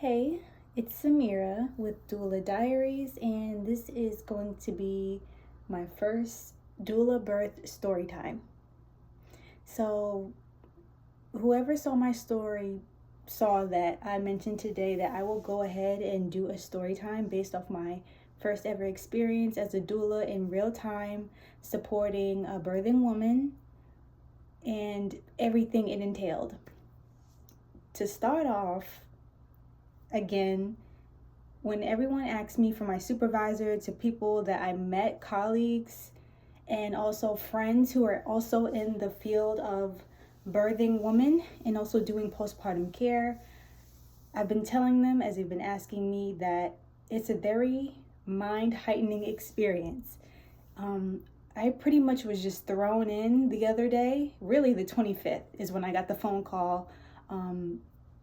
Hey, it's Samira with Doula Diaries, and this is going to be my first doula birth story time. So, whoever saw my story saw that I mentioned today that I will go ahead and do a story time based off my first ever experience as a doula in real time, supporting a birthing woman and everything it entailed. To start off, again, when everyone asks me for my supervisor, to people that I met, colleagues, and also friends who are also in the field of birthing women and also doing postpartum care, I've been telling them as they've been asking me that it's a very mind heightening experience. I pretty much was just thrown in the other day. Really, the 25th is when I got the phone call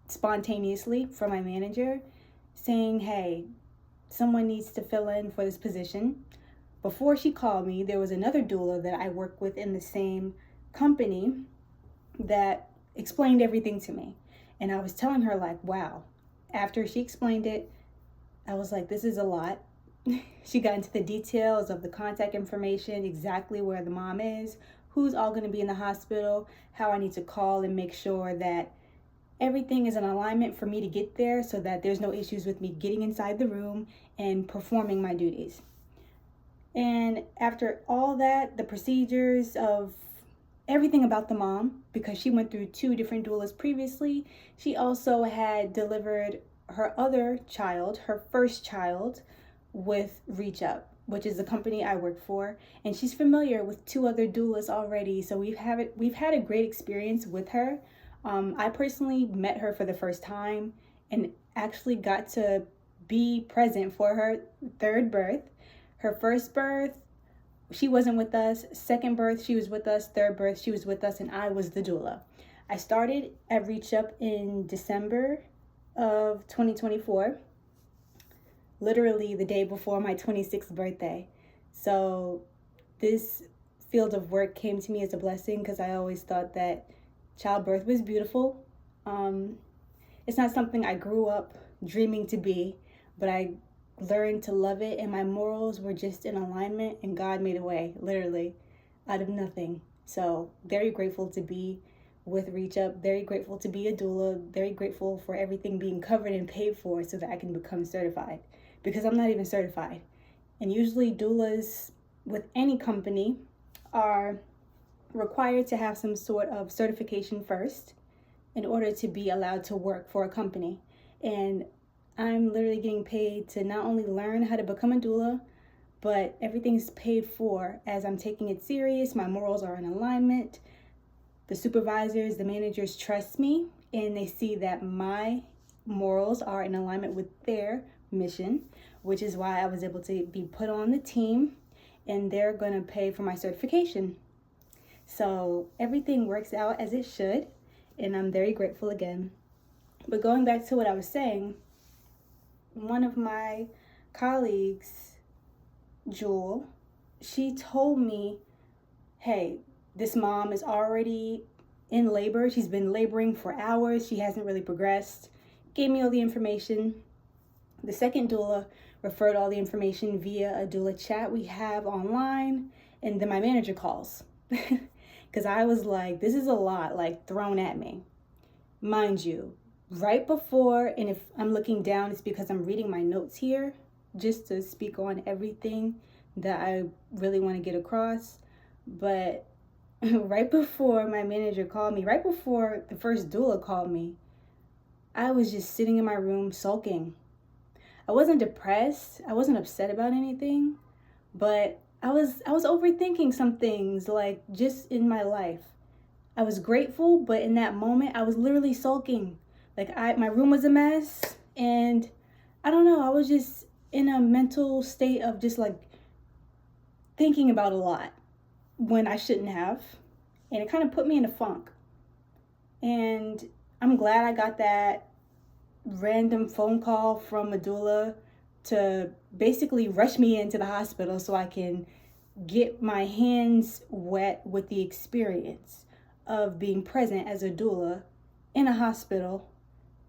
spontaneously from my manager saying, hey, someone needs to fill in for this position. Before she called me, there was another doula that I work with in the same company that explained everything to me. And I was telling her, like, wow. After she explained it, I was like, this is a lot. She got into the details of the contact information, exactly where the mom is, who's all going to be in the hospital, how I need to call and make sure that everything is in alignment for me to get there so that there's no issues with me getting inside the room and performing my duties. And after all that, the procedures of everything about the mom, because she went through 2 different doulas previously, she also had delivered her other child, her first child, with Reach Up, which is the company I work for, and she's familiar with 2 other doulas already. So we've had a great experience with her. I personally met her for the first time and actually got to be present for her third birth. Her first birth, she wasn't with us. Second birth, she was with us. Third birth, she was with us, and I was the doula. I started at Reach Up in December of 2024, literally the day before my 26th birthday. So this field of work came to me as a blessing because I always thought that childbirth was beautiful. It's not something I grew up dreaming to be, but I learned to love it, and my morals were just in alignment, and God made a way, literally, out of nothing. So very grateful to be with Reach Up, very grateful to be a doula, very grateful for everything being covered and paid for so that I can become certified, because I'm not even certified. And usually doulas with any company are required to have some sort of certification first in order to be allowed to work for a company. And I'm literally getting paid to not only learn how to become a doula, but everything's paid for as I'm taking it serious. My morals are in alignment. The supervisors, the managers trust me, and they see that my morals are in alignment with their mission, which is why I was able to be put on the team, and they're going to pay for my certification. So everything works out as it should, and I'm very grateful again. But going back to what I was saying, one of my colleagues, Jewel, she told me, hey, this mom is already in labor. She's been laboring for hours. She hasn't really progressed. Gave me all the information. The second doula referred all the information via a doula chat we have online, and then my manager calls. Because I was like, this is a lot, like, thrown at me. Mind you, right before, and if I'm looking down, it's because I'm reading my notes here, just to speak on everything that I really want to get across. But right before my manager called me, right before the first doula called me, I was just sitting in my room sulking. I wasn't depressed. I wasn't upset about anything, but I was overthinking some things, like, just in my life. I was grateful, but in that moment, I was literally sulking. Like, my room was a mess, and I don't know, I was just in a mental state of just, like, thinking about a lot when I shouldn't have, and it kind of put me in a funk. And I'm glad I got that random phone call from a doula to basically rush me into the hospital so I can get my hands wet with the experience of being present as a doula in a hospital,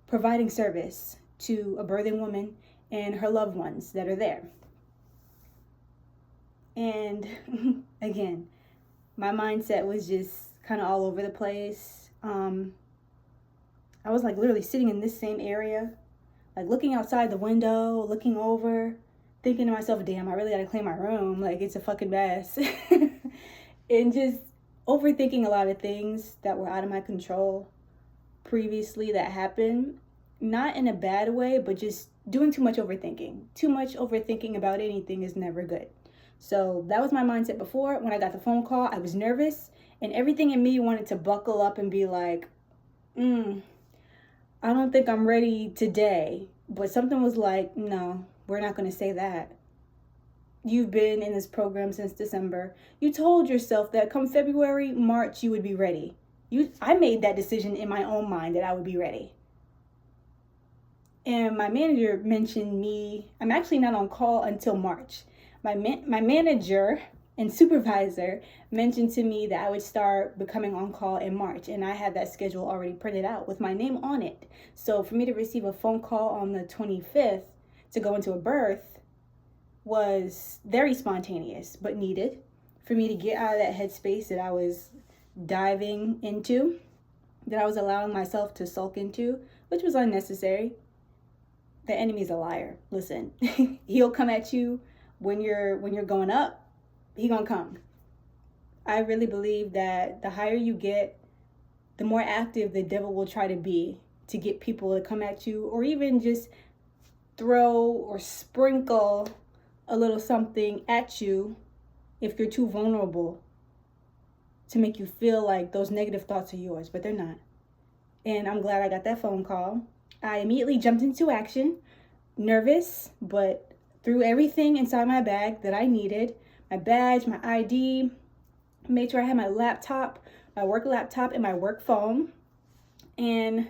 providing service to a birthing woman and her loved ones that are there. And again, my mindset was just kind of all over the place. I was like literally sitting in this same area, like looking outside the window, looking over, thinking to myself, damn, I really gotta clean my room. Like, it's a fucking mess. And just overthinking a lot of things that were out of my control previously that happened. Not in a bad way, but just doing too much overthinking. Too much overthinking about anything is never good. So that was my mindset before. When I got the phone call, I was nervous, and everything in me wanted to buckle up and be like, I don't think I'm ready today. But something was like, no, we're not going to say that. You've been in this program since December. You told yourself that come February, March, you would be ready. I made that decision in my own mind that I would be ready. And my manager mentioned me. I'm actually not on call until March. My manager and supervisor mentioned to me that I would start becoming on call in March, and I had that schedule already printed out with my name on it. So for me to receive a phone call on the 25th to go into a birth was very spontaneous, but needed for me to get out of that headspace that I was diving into, that I was allowing myself to sulk into, which was unnecessary. The enemy's a liar. Listen, he'll come at you when you're going up. He gonna come. I really believe that the higher you get, the more active the devil will try to be to get people to come at you, or even just throw or sprinkle a little something at you if you're too vulnerable, to make you feel like those negative thoughts are yours, but they're not. And I'm glad I got that phone call. I immediately jumped into action, nervous, but threw everything inside my bag that I needed. My badge, my ID, made sure I had my laptop, my work laptop, and my work phone. And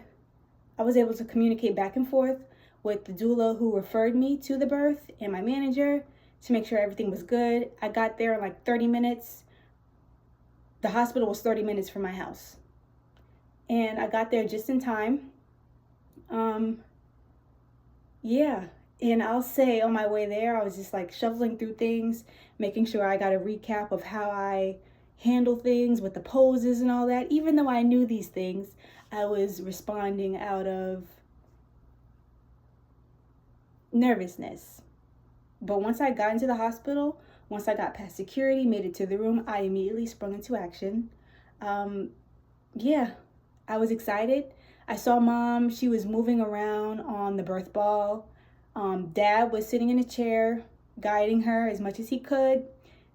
I was able to communicate back and forth with the doula who referred me to the birth and my manager to make sure everything was good. I got there in like 30 minutes. The hospital was 30 minutes from my house. And I got there just in time. And I'll say on my way there, I was just like shuffling through things, making sure I got a recap of how I handle things with the poses and all that. Even though I knew these things, I was responding out of nervousness. But once I got into the hospital, once I got past security, made it to the room, I immediately sprung into action. I was excited. I saw Mom. She was moving around on the birth ball. Dad was sitting in a chair, guiding her as much as he could.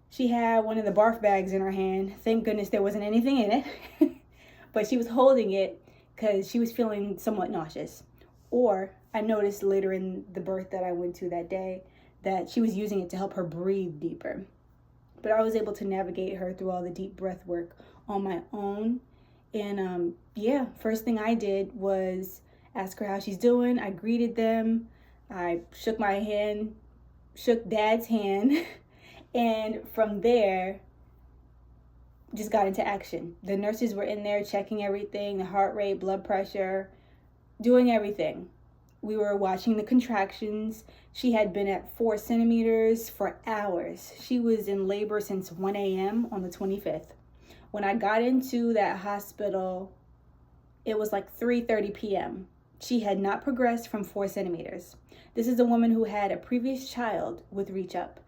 She had one of the barf bags in her hand. Thank goodness there wasn't anything in it. But she was holding it because she was feeling somewhat nauseous. Or I noticed later in the birth that I went to that day that she was using it to help her breathe deeper. But I was able to navigate her through all the deep breath work on my own. And first thing I did was ask her how she's doing. I greeted them. I shook Dad's hand, and from there, just got into action. The nurses were in there checking everything, the heart rate, blood pressure, doing everything. We were watching the contractions. She had been at 4 centimeters for hours. She was in labor since 1 a.m. on the 25th. When I got into that hospital, it was like 3:30 p.m. She had not progressed from 4 centimeters. This is a woman who had a previous child with Reach Up,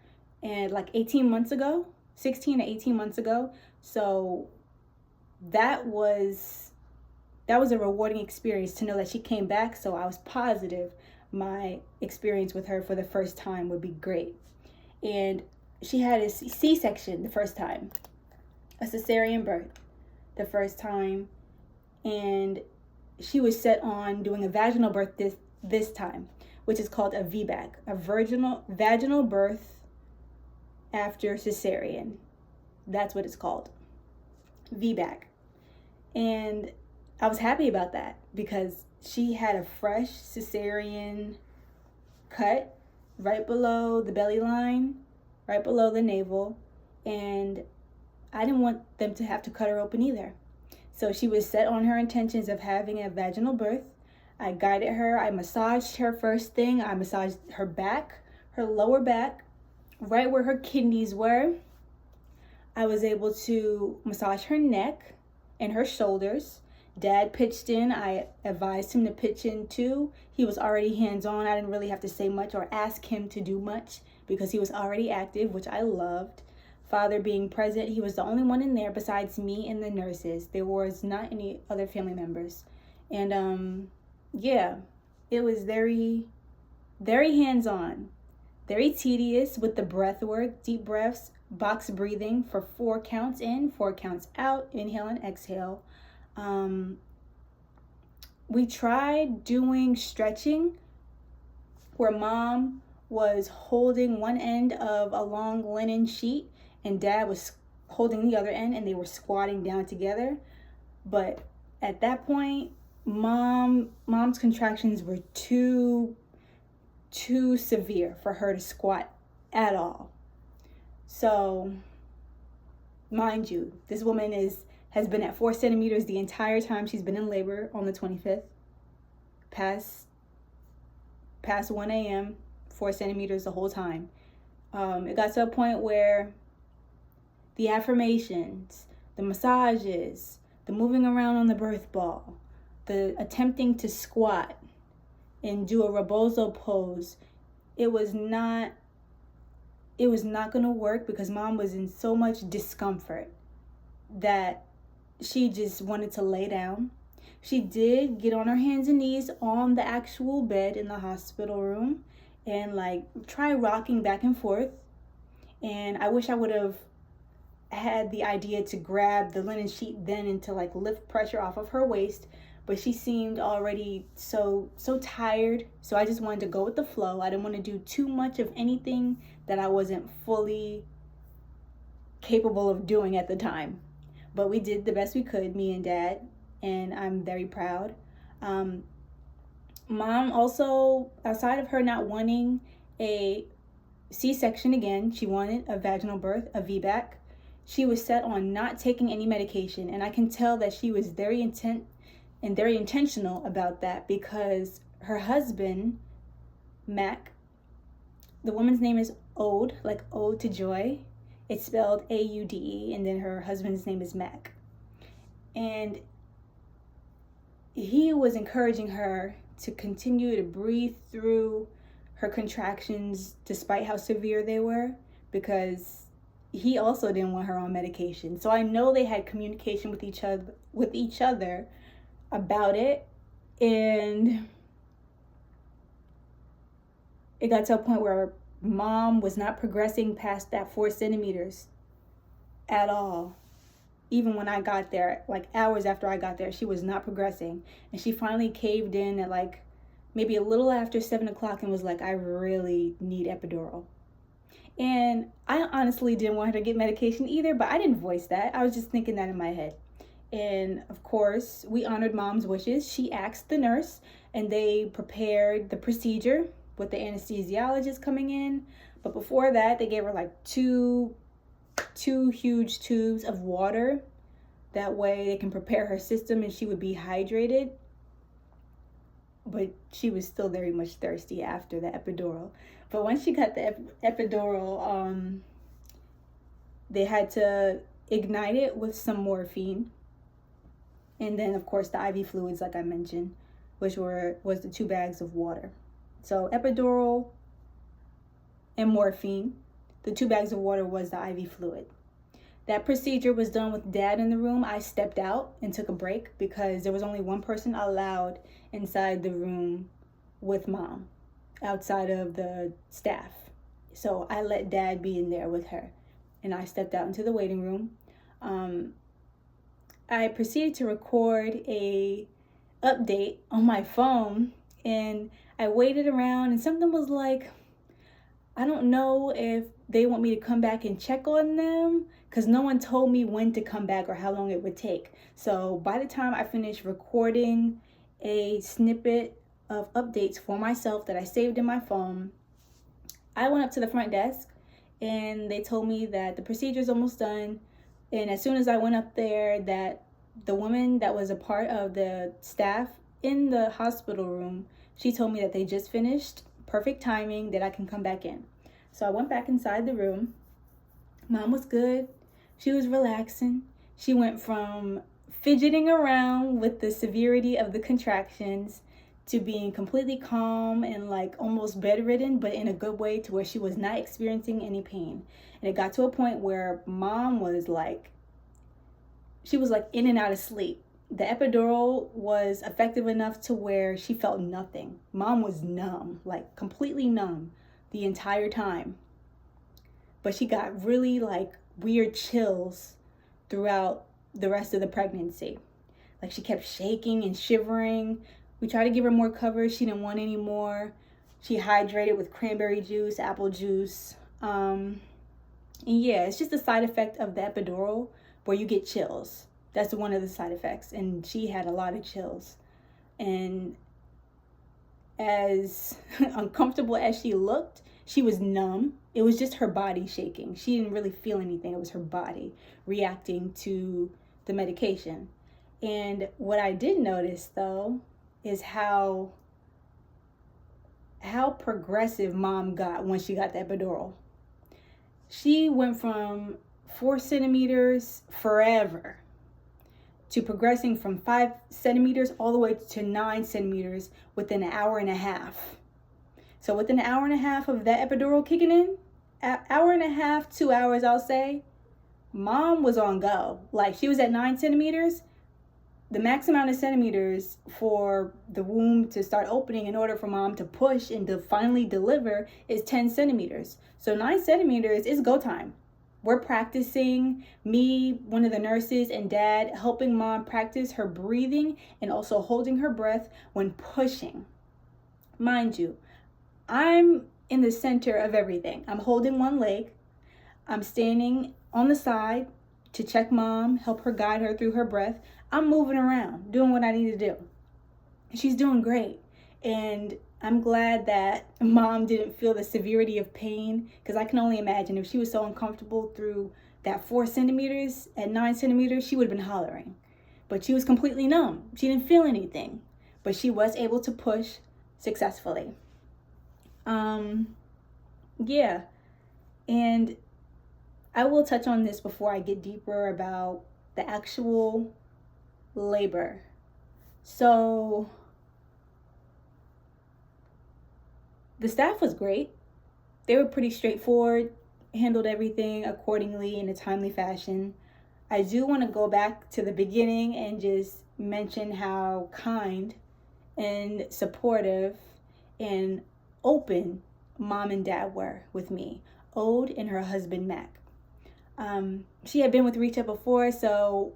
and like 18 months ago, 16 to 18 months ago. So that was a rewarding experience to know that she came back. So I was positive my experience with her for the first time would be great. And she had a C-section the first time, a cesarean birth the first time, and she was set on doing a vaginal birth this time, which is called a VBAC, a vaginal birth after cesarean. That's what it's called, VBAC. And I was happy about that because she had a fresh cesarean cut right below the belly line, right below the navel, and I didn't want them to have to cut her open either. So she was set on her intentions of having a vaginal birth. I guided her. I massaged her first thing. I massaged her back, her lower back, right where her kidneys were. I was able to massage her neck and her shoulders. Dad pitched in. I advised him to pitch in too. He was already hands-on. I didn't really have to say much or ask him to do much because he was already active, which I loved. Father being present, he was the only one in there besides me and the nurses. There was not any other family members. And yeah, it was very, very hands-on, very tedious with the breath work, deep breaths, box breathing for 4 counts in, 4 counts out, inhale and exhale. We tried doing stretching where mom was holding one end of a long linen sheet and dad was holding the other end, and they were squatting down together. But at that point, mom's contractions were too severe for her to squat at all. So, mind you, this woman has been at 4 centimeters the entire time she's been in labor on the 25th, past 1 a.m., 4 centimeters the whole time. It got to a point where the affirmations, the massages, the moving around on the birth ball, the attempting to squat and do a rebozo pose, it was not going to work because mom was in so much discomfort that she just wanted to lay down. She did get on her hands and knees on the actual bed in the hospital room and try rocking back and forth. And I wish I would have had the idea to grab the linen sheet then and to lift pressure off of her waist, but she seemed already so tired. So I just wanted to go with the flow. I didn't want to do too much of anything that I wasn't fully capable of doing at the time. But we did the best we could, me and dad, and I'm very proud. Mom also, outside of her not wanting a C-section again, she wanted a vaginal birth, a VBAC. She was set on not taking any medication, and I can tell that she was very intent and very intentional about that because her husband, Mac, the woman's name is Ode, like Ode to Joy. It's spelled A-U-D-E, and then her husband's name is Mac. And he was encouraging her to continue to breathe through her contractions despite how severe they were, because he also didn't want her on medication. So I know they had communication with each other about it, and it got to a point where mom was not progressing past that 4 centimeters at all. Even when I got there, hours after I got there, she was not progressing. And she finally caved in at maybe a little after 7 o'clock and was like, I really need epidural. And I honestly didn't want her to get medication either, but I didn't voice that. I was just thinking that in my head. And of course, we honored mom's wishes. She asked the nurse, and they prepared the procedure with the anesthesiologist coming in. But before that, they gave her two huge tubes of water. That way they can prepare her system and she would be hydrated. But she was still very much thirsty after the epidural. But once she got the epidural, they had to ignite it with some morphine. And then, of course, the IV fluids, like I mentioned, which was the 2 bags of water. So epidural and morphine. The 2 bags of water was the IV fluid. That procedure was done with dad in the room. I stepped out and took a break because there was only one person allowed inside the room with mom, outside of the staff. So I let dad be in there with her, and I stepped out into the waiting room. I proceeded to record a update on my phone, and I waited around, and something was like, I don't know if they want me to come back and check on them, because no one told me when to come back or how long it would take. So by the time I finished recording a snippet of updates for myself that I saved in my phone, I went up to the front desk and they told me that the procedure's almost done. And as soon as I went up there, that the woman that was a part of the staff in the hospital room, she told me that they just finished, perfect timing, that I can come back in. So I went back inside the room. Mom was good. She was relaxing. She went from fidgeting around with the severity of the contractions to being completely calm and like almost bedridden, but in a good way, to where she was not experiencing any pain. And it got to a point where mom was like, she was like in and out of sleep. The epidural was effective enough to where she felt nothing. Mom was numb, like completely numb the entire time. But she got really like weird chills throughout the rest of the pregnancy. Like she kept shaking and shivering. We tried to give her more coverage. She didn't want any more. She hydrated with cranberry juice, apple juice. And yeah, it's just a side effect of the epidural where you get chills. That's one of the side effects. And she had a lot of chills. And as uncomfortable as she looked, she was numb. It was just her body shaking. She didn't really feel anything. It was her body reacting to the medication. And what I did notice, though, is how progressive mom got when she got the epidural. She went from 4 centimeters forever to progressing from 5 centimeters all the way to 9 centimeters within an hour and a half. So within an hour and a half of that epidural kicking in, hour and a half, 2 hours, I'll say, mom was on go. Like she was at 9 centimeters. The max amount of centimeters for the womb to start opening in order for mom to push and to finally deliver is 10 centimeters. So 9 centimeters is go time. We're practicing, me, one of the nurses, and dad helping mom practice her breathing and also holding her breath when pushing. Mind you, I'm in the center of everything. I'm holding one leg. I'm standing on the side to check mom, help her guide her through her breath. I'm moving around, doing what I need to do. She's doing great. And I'm glad that mom didn't feel the severity of pain, because I can only imagine if she was so uncomfortable through that 4 centimeters, at 9 centimeters, she would have been hollering. But she was completely numb. She didn't feel anything, but she was able to push successfully. Yeah. And I will touch on this before I get deeper about the actual labor. So the staff was great. They were pretty straightforward, handled everything accordingly in a timely fashion. I do want to go back to the beginning and just mention how kind and supportive and open mom and dad were with me. Ode and her husband, Mac. She had been with Rita before, so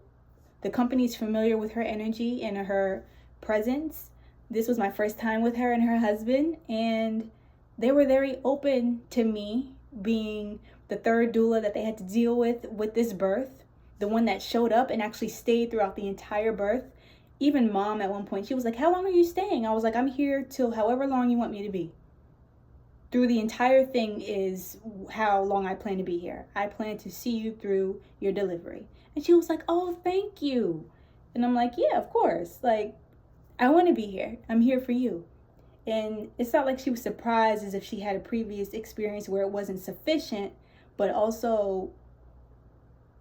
the company's familiar with her energy and her presence. This was my first time with her and her husband, and they were very open to me being the third doula that they had to deal with this birth, the one that showed up and actually stayed throughout the entire birth. Even mom at one point, she was like, "How long are you staying?" I was like, "I'm here till however long you want me to be. Through the entire thing is how long I plan to be here. I plan to see you through your delivery." And she was like, "Oh, thank you." And I'm like, "Yeah, of course. Like, I want to be here. I'm here for you." And it's not like she was surprised as if she had a previous experience where it wasn't sufficient, but also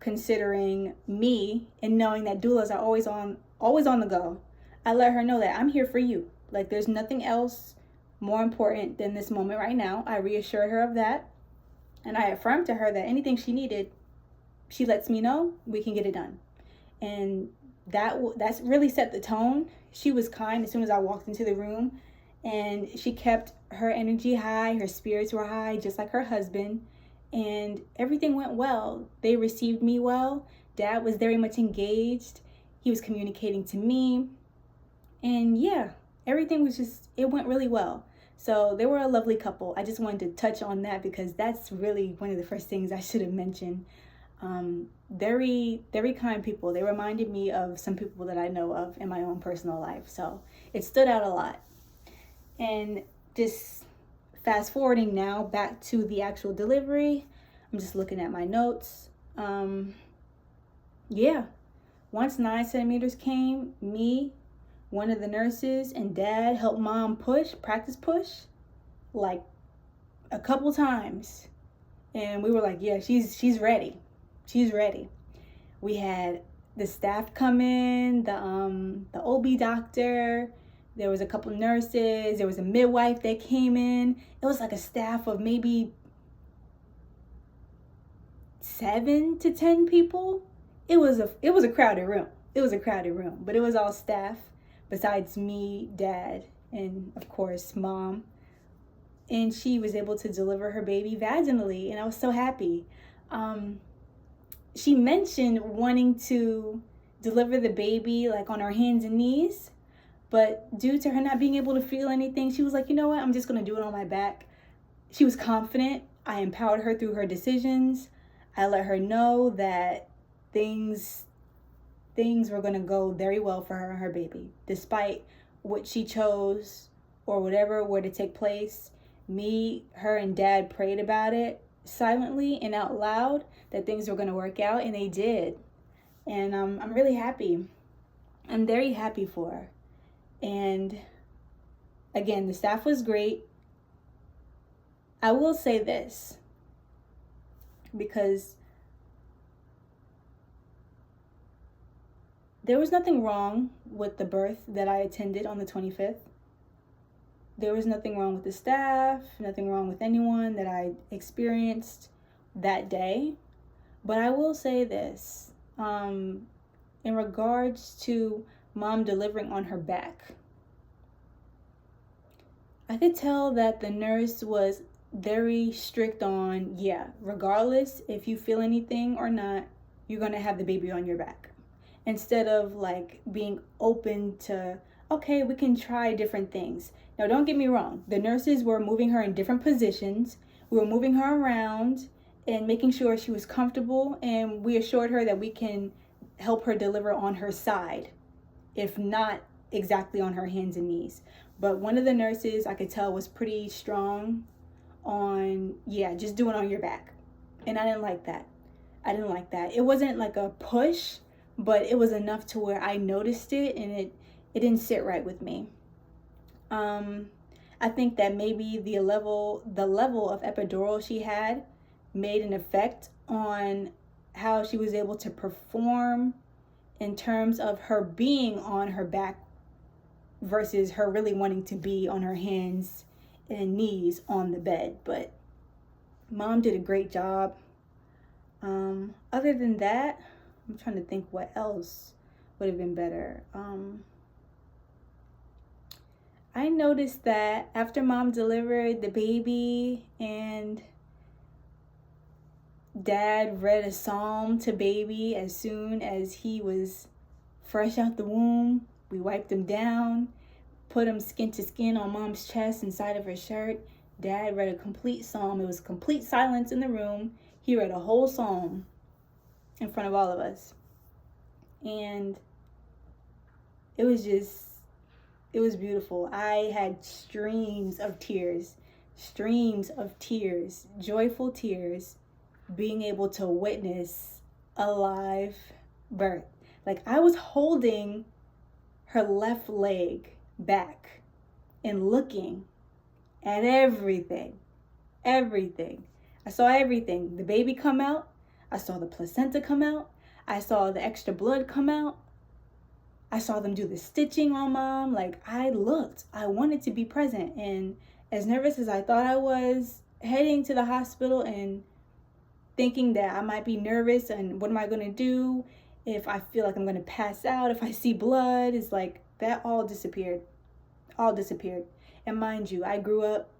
considering me and knowing that doulas are always on the go. I let her know that I'm here for you. Like, there's nothing else more important than this moment right now. I reassured her of that. And I affirmed to her that anything she needed, she lets me know, we can get it done. And that's really set the tone. She was kind as soon as I walked into the room, and she kept her energy high, her spirits were high, just like her husband, and everything went well. They received me well. Dad was very much engaged. He was communicating to me, and yeah, everything was just, it went really well. So they were a lovely couple. I just wanted to touch on that because that's really one of the first things I should have mentioned. Very, very kind people. They reminded me of some people that I know of in my own personal life. So it stood out a lot. And just fast forwarding now back to the actual delivery. I'm just looking at my notes. Yeah. Once 9 centimeters came, me, one of the nurses and dad helped mom practice push, like a couple times. And we were like, yeah, she's ready. She's ready. We had the staff come in, the OB doctor, there was a couple nurses, there was a midwife that came in. It was like a staff of maybe 7 to 10 people. It was a crowded room. It was a crowded room, but it was all staff besides me, dad, and of course mom. And she was able to deliver her baby vaginally, and I was so happy. She mentioned wanting to deliver the baby like on her hands and knees, but due to her not being able to feel anything, she was like, you know what, I'm just gonna do it on my back. She was confident. I empowered her through her decisions. I let her know that things were gonna go very well for her and her baby, despite what she chose or whatever were to take place. Me, her, and dad prayed about it silently and out loud that things were going to work out, and they did. And I'm really happy. I'm very happy for her. And again, the staff was great. I will say this, because there was nothing wrong with the birth that I attended on the 25th. There was nothing wrong with the staff, nothing wrong with anyone that I experienced that day. But I will say this, in regards to mom delivering on her back, I could tell that the nurse was very strict on, yeah, regardless if you feel anything or not, you're going to have the baby on your back. Instead of like being open to, okay, we can try different things. Now, don't get me wrong. The nurses were moving her in different positions. We were moving her around and making sure she was comfortable. And we assured her that we can help her deliver on her side, if not exactly on her hands and knees. But one of the nurses, I could tell, was pretty strong on, yeah, just do it on your back. And I didn't like that. It wasn't like a push, but it was enough to where I noticed it, and it didn't sit right with me. I think that maybe the level of epidural she had made an effect on how she was able to perform in terms of her being on her back versus her really wanting to be on her hands and knees on the bed. But mom did a great job. Other than that, I'm trying to think what else would have been better. I noticed that after mom delivered the baby and dad read a psalm to baby as soon as he was fresh out the womb, we wiped him down, put him skin to skin on mom's chest inside of her shirt. Dad read a complete psalm. It was complete silence in the room. He read a whole psalm in front of all of us. And it was beautiful. I had streams of tears, joyful tears, being able to witness a live birth. Like, I was holding her left leg back and looking at everything. I saw everything. The baby come out. I saw the placenta come out. I saw the extra blood come out. I saw them do the stitching on mom. Like, I wanted to be present. And as nervous as I thought I was, heading to the hospital and thinking that I might be nervous and what am I going to do if I feel like I'm going to pass out, if I see blood, it's like that all disappeared. And mind you, I grew up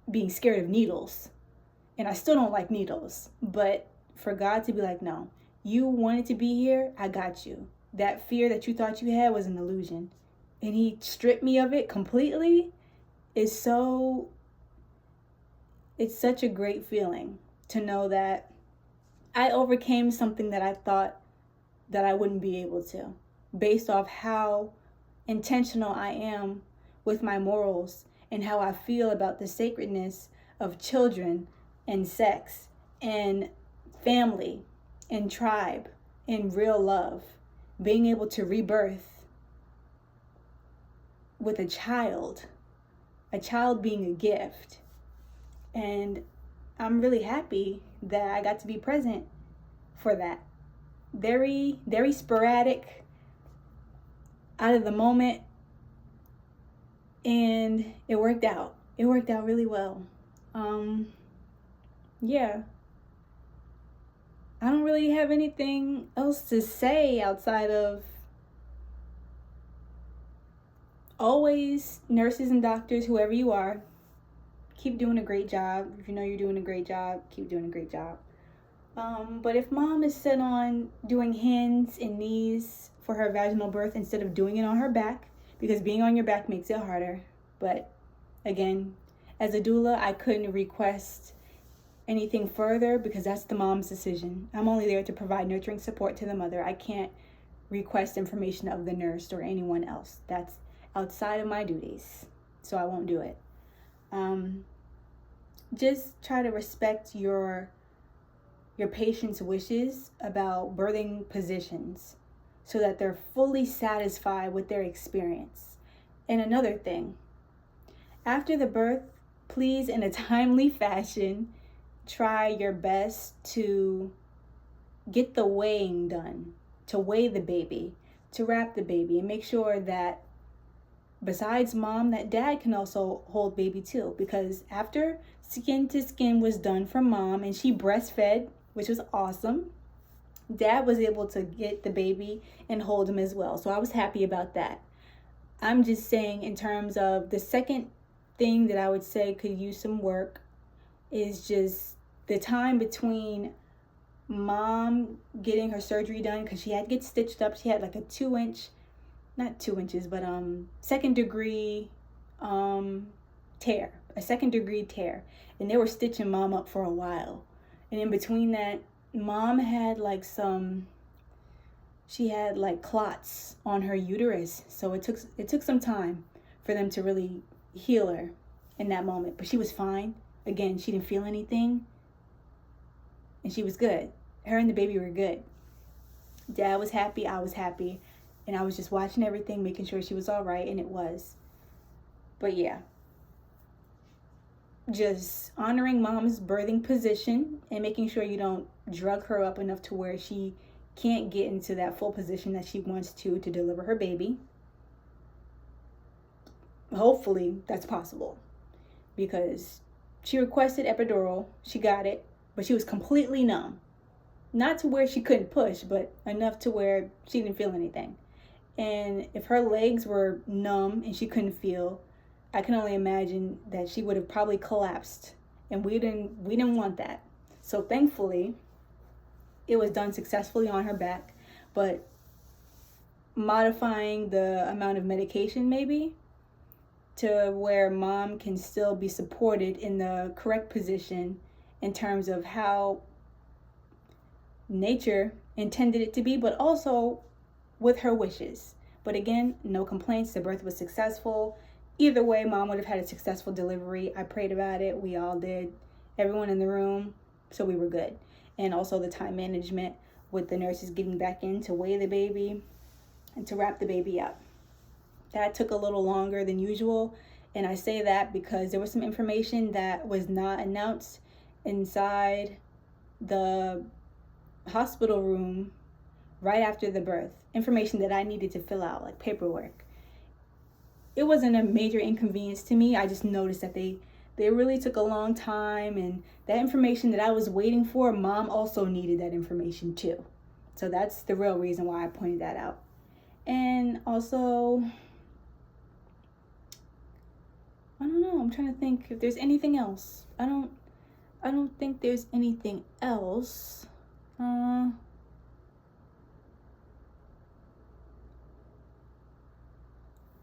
being scared of needles, and I still don't like needles. But for God to be like, no, you wanted to be here, I got you. That fear that you thought you had was an illusion. And he stripped me of it completely. It's such a great feeling to know that I overcame something that I thought that I wouldn't be able to, based off how intentional I am with my morals and how I feel about the sacredness of children and sex and family and tribe and real love, being able to rebirth with a child being a gift. And I'm really happy that I got to be present for that. Very, very sporadic, out of the moment, and it worked out. It worked out really well. Yeah. I don't really have anything else to say outside of always, nurses and doctors, whoever you are, keep doing a great job. If you know you're doing a great job, keep doing a great job. But if mom is set on doing hands and knees for her vaginal birth instead of doing it on her back, because being on your back makes it harder. But again, as a doula, I couldn't request anything further because that's the mom's decision. I'm only there to provide nurturing support to the mother. I can't request information of the nurse or anyone else. That's outside of my duties, so I won't do it. Just try to respect your patient's wishes about birthing positions so that they're fully satisfied with their experience. And another thing, after the birth, please, in a timely fashion, try your best to get the weighing done, to weigh the baby, to wrap the baby, and make sure that besides mom, that dad can also hold baby too. Because after skin to skin was done for mom and she breastfed, which was awesome, dad was able to get the baby and hold him as well. So I was happy about that. I'm just saying, in terms of the second thing that I would say could use some work, is just the time between mom getting her surgery done, because she had to get stitched up. She had like a 2-inch, not 2 inches, but second degree tear, a second degree tear, and they were stitching mom up for a while. And in between that, mom had she had like clots on her uterus, so it took some time for them to really heal her in that moment. But she was fine. Again, she didn't feel anything, and she was good. Her and the baby were good. Dad was happy, I was happy, and I was just watching everything, making sure she was all right, and it was. But yeah, just honoring mom's birthing position and making sure you don't drug her up enough to where she can't get into that full position that she wants to deliver her baby. Hopefully that's possible, because she requested epidural, she got it, but she was completely numb. Not to where she couldn't push, but enough to where she didn't feel anything. And if her legs were numb and she couldn't feel, I can only imagine that she would have probably collapsed, and we didn't want that. So thankfully, it was done successfully on her back, but modifying the amount of medication maybe to where mom can still be supported in the correct position in terms of how nature intended it to be, but also with her wishes. But again, no complaints. The birth was successful. Either way, mom would have had a successful delivery. I prayed about it. We all did. Everyone in the room. So we were good. And also the time management with the nurses getting back in to weigh the baby and to wrap the baby up. That took a little longer than usual. And I say that because there was some information that was not announced inside the hospital room right after the birth. Information that I needed to fill out, like paperwork. It wasn't a major inconvenience to me. I just noticed that they really took a long time, and that information that I was waiting for, mom also needed that information too. So that's the real reason why I pointed that out. And also, I don't know, I'm trying to think if there's anything else. I don't think there's anything else.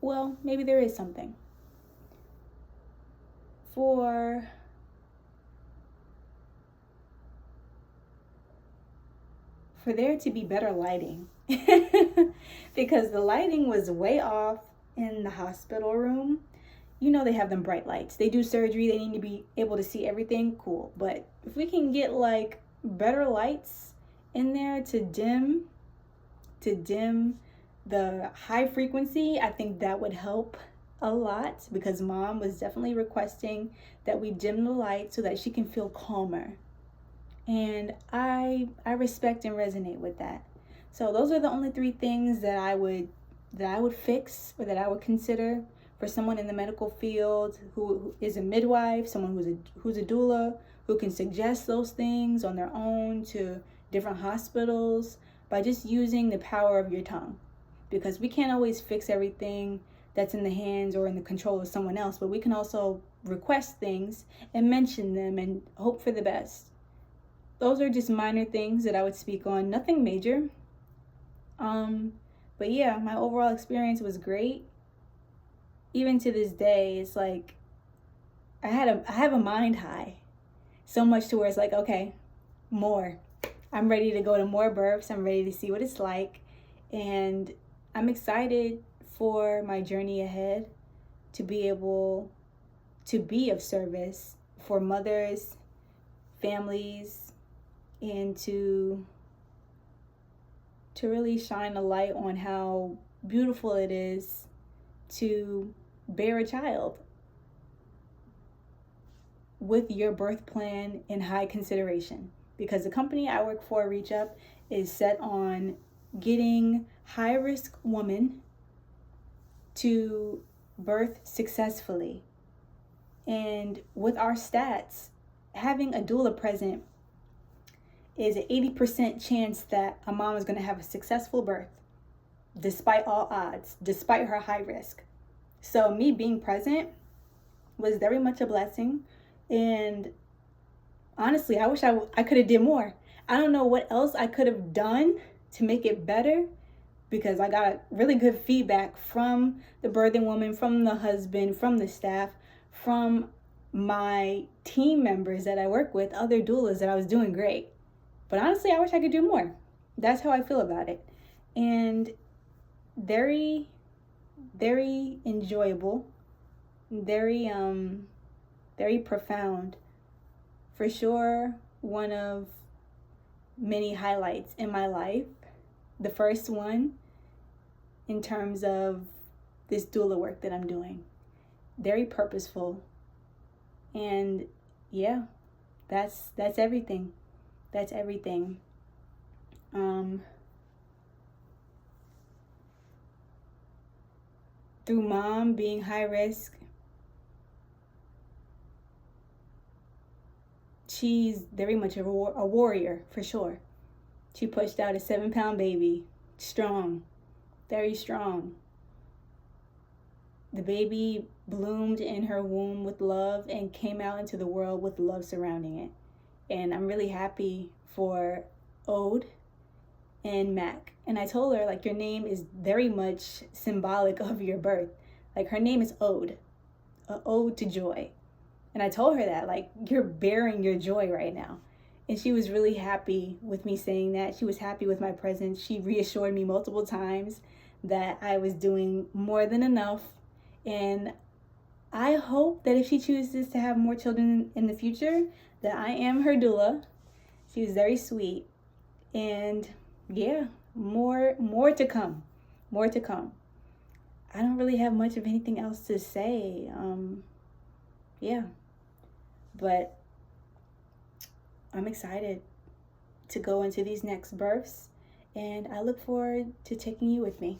Well, maybe there is something. For there to be better lighting, because the lighting was way off in the hospital room. You know, they have them bright lights. They do surgery, they need to be able to see everything, cool. But if we can get like better lights in there to dim the high frequency, I think that would help a lot because mom was definitely requesting that we dim the light so that she can feel calmer. And I respect and resonate with that. So those are the only three things that I would fix, or that I would consider for someone in the medical field who is a midwife, someone who's a doula, who can suggest those things on their own to different hospitals by just using the power of your tongue. Because we can't always fix everything that's in the hands or in the control of someone else, but we can also request things and mention them and hope for the best. Those are just minor things that I would speak on, nothing major. But yeah, my overall experience was great. Even to this day, it's like I have a mind high, so much to where it's like, okay, more. I'm ready to go to more births. I'm ready to see what it's like, and I'm excited for my journey ahead to be able to be of service for mothers, families, and to really shine a light on how beautiful it is to bear a child with your birth plan in high consideration. Because the company I work for, Reach Up, is set on getting high-risk women to birth successfully. And with our stats, having a doula present is an 80% chance that a mom is going to have a successful birth, despite all odds, despite her high risk. So me being present was very much a blessing. And honestly, I wish I could have did more. I don't know what else I could have done to make it better, because I got really good feedback from the birthing woman, from the husband, from the staff, from my team members that I work with, other doulas, that I was doing great. But honestly, I wish I could do more. That's how I feel about it. And very, very enjoyable, very profound. For sure, one of many highlights in my life. The first one in terms of this doula work that I'm doing. Very purposeful. And yeah, that's everything. That's everything. Through mom being high risk, she's very much a warrior, for sure. She pushed out a 7-pound baby, strong, very strong. The baby bloomed in her womb with love and came out into the world with love surrounding it. And I'm really happy for Ode and Mac. And I told her, like, your name is very much symbolic of your birth. Like, her name is Ode, an ode to joy. And I told her that, like, you're bearing your joy right now. And she was really happy with me saying that. She was happy with my presence. She reassured me multiple times that I was doing more than enough. And I hope that if she chooses to have more children in the future, that I am her doula. She was very sweet. And yeah, more to come. More to come. I don't really have much of anything else to say. Yeah. But I'm excited to go into these next births, and I look forward to taking you with me.